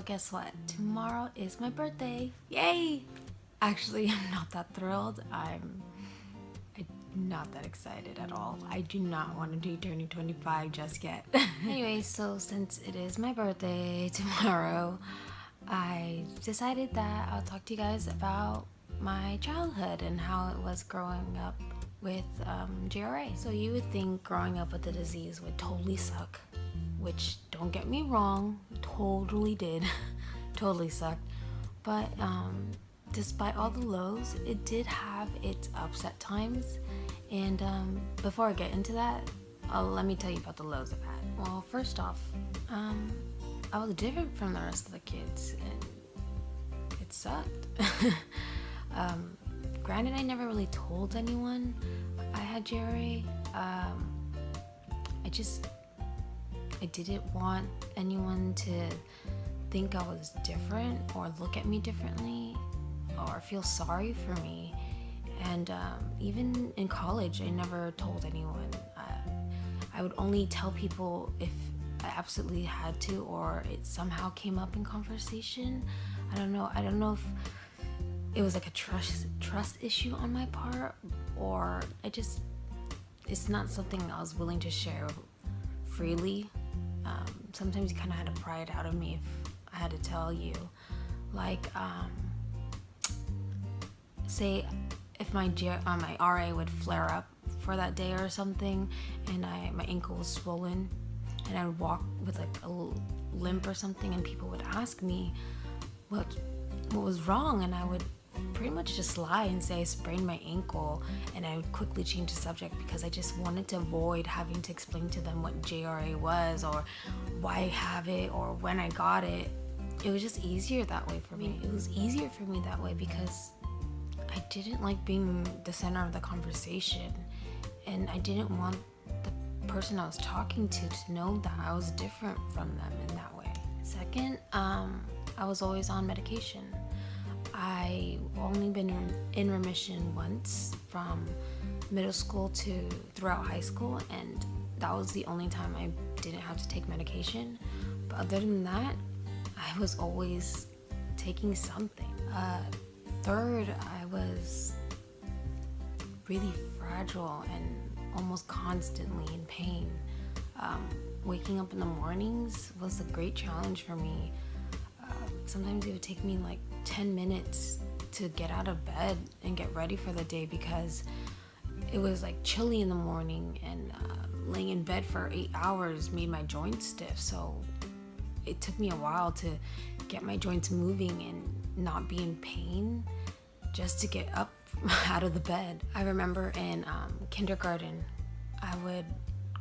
guess what? Tomorrow is my birthday. Yay! Actually, I'm not that thrilled. I'm not that excited at all. I do not want to be turning 25 just yet. Anyway, so since it is my birthday tomorrow, I decided that I'll talk to you guys about my childhood and how it was growing up with GRA. So you would think growing up with the disease would totally suck, which, don't get me wrong, totally did. Totally sucked. But despite all the lows, it did have its ups at times. And before I get into that, let me tell you about the lows I've had. Well, first off, I was different from the rest of the kids, and it sucked. Granted, I never really told anyone I had GRA. I didn't want anyone to think I was different or look at me differently or feel sorry for me. And even in college, I never told anyone. I would only tell people if I absolutely had to, or it somehow came up in conversation. I don't know if it was like a trust issue on my part, or it's not something I was willing to share freely. Sometimes you kind of had to pry it out of me if I had to tell you. Like, say if my RA would flare up for that day or something, and my ankle was swollen, and I would walk with like a limp or something, and people would ask me what was wrong, and I would pretty much just lie and say I sprained my ankle, and I would quickly change the subject because I just wanted to avoid having to explain to them what JRA was or why I have it or when I got it. It was just easier that way for me. It was easier for me that way because I didn't like being the center of the conversation, and I didn't want the person I was talking to know that I was different from them in that way. Second, I was always on medication. I've only been in remission once from middle school to throughout high school, and that was the only time I didn't have to take medication. But other than that, I was always taking something. Third, I was really fragile and almost constantly in pain. Waking up in the mornings was a great challenge for me. Sometimes it would take me like 10 minutes to get out of bed and get ready for the day because it was like chilly in the morning, and laying in bed for 8 hours made my joints stiff. So it took me a while to get my joints moving and not be in pain just to get up out of the bed. I remember in kindergarten, I would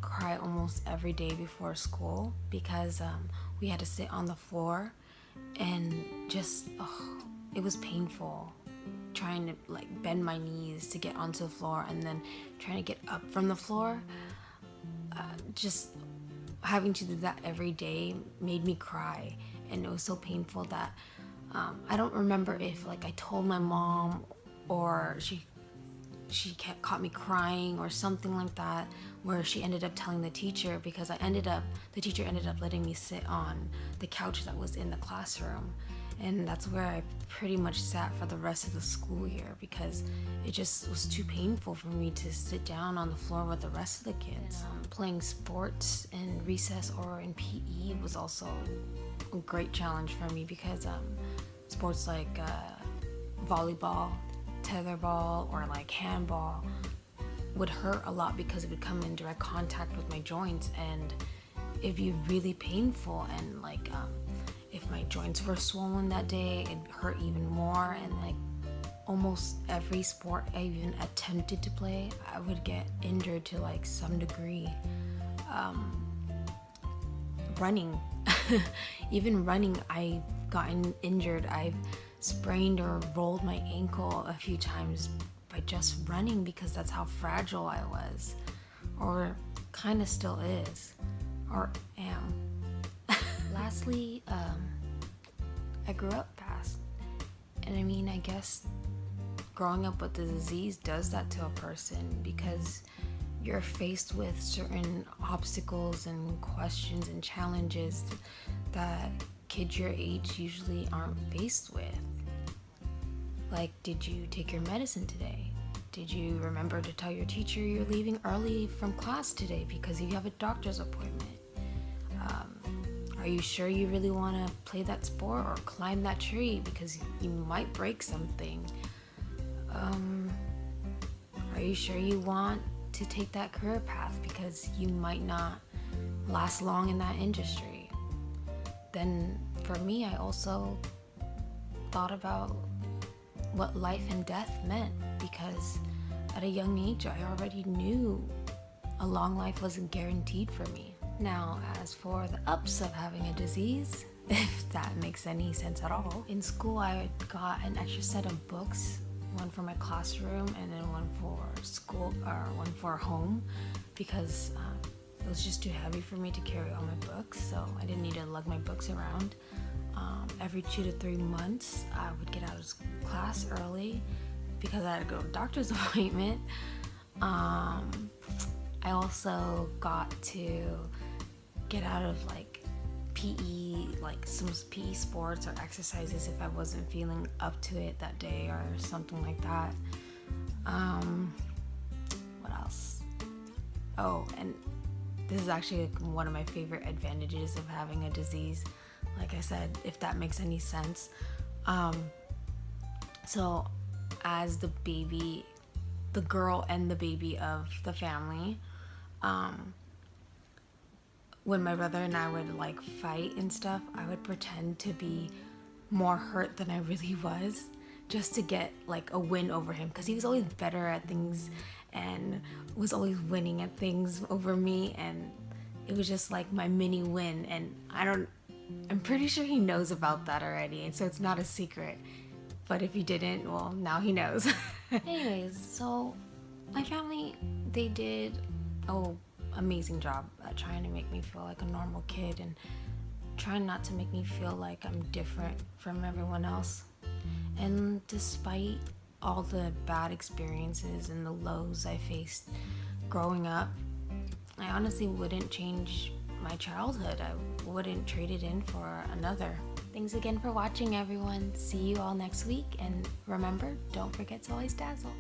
cry almost every day before school because we had to sit on the floor, and just it was painful trying to like bend my knees to get onto the floor and then trying to get up from the floor. Just having to do that every day made me cry, and it was so painful that I don't remember if like I told my mom or she caught me crying or something like that, where she ended up telling the teacher, because the teacher ended up letting me sit on the couch that was in the classroom, and that's where I pretty much sat for the rest of the school year because it just was too painful for me to sit down on the floor with the rest of the kids. Playing sports in recess or in PE was also a great challenge for me because sports like volleyball, tetherball, or like handball would hurt a lot because it would come in direct contact with my joints, and it'd be really painful. And like if my joints were swollen that day, it hurt even more. And like almost every sport I even attempted to play, I would get injured to like some degree. Running even running, I've gotten injured. I've sprained or rolled my ankle a few times by just running because that's how fragile I was, or kind of still is, or am. Lastly, I grew up fast, and I mean, I guess growing up with the disease does that to a person because you're faced with certain obstacles and questions and challenges that kids your age usually aren't faced with. Like, did you take your medicine today? Did you remember to tell your teacher you're leaving early from class today because you have a doctor's appointment? Are you sure you really want to play that sport or climb that tree because you might break something? Are you sure you want to take that career path because you might not last long in that industry? Then for me, I also thought about what life and death meant, because at a young age I already knew a long life wasn't guaranteed for me. Now, as for the ups of having a disease, if that makes any sense at all, in school I got an extra set of books, one for my classroom and then one for school, or one for home, because it was just too heavy for me to carry all my books, so I didn't need to lug my books around. Every 2 to 3 months I would get out of class early because I had to go to a doctor's appointment. I also got to get out of like PE, like some PE sports or exercises if I wasn't feeling up to it that day or something like that. What else? Oh, and this is actually one of my favorite advantages of having a disease. Like I said, if that makes any sense. So as the baby, the girl and the baby of the family, when my brother and I would like fight and stuff, I would pretend to be more hurt than I really was, just to get like a win over him, because he was always better at things and was always winning at things over me, and it was just like my mini win. And I'm pretty sure he knows about that already, and so it's not a secret. But if he didn't, well, now he knows. Anyways, so my family, they did an amazing job at trying to make me feel like a normal kid and trying not to make me feel like I'm different from everyone else. And despite all the bad experiences and the lows I faced growing up, I honestly wouldn't change my childhood. I wouldn't trade it in for another. Thanks again for watching, everyone. See you all next week, and remember, don't forget to always dazzle.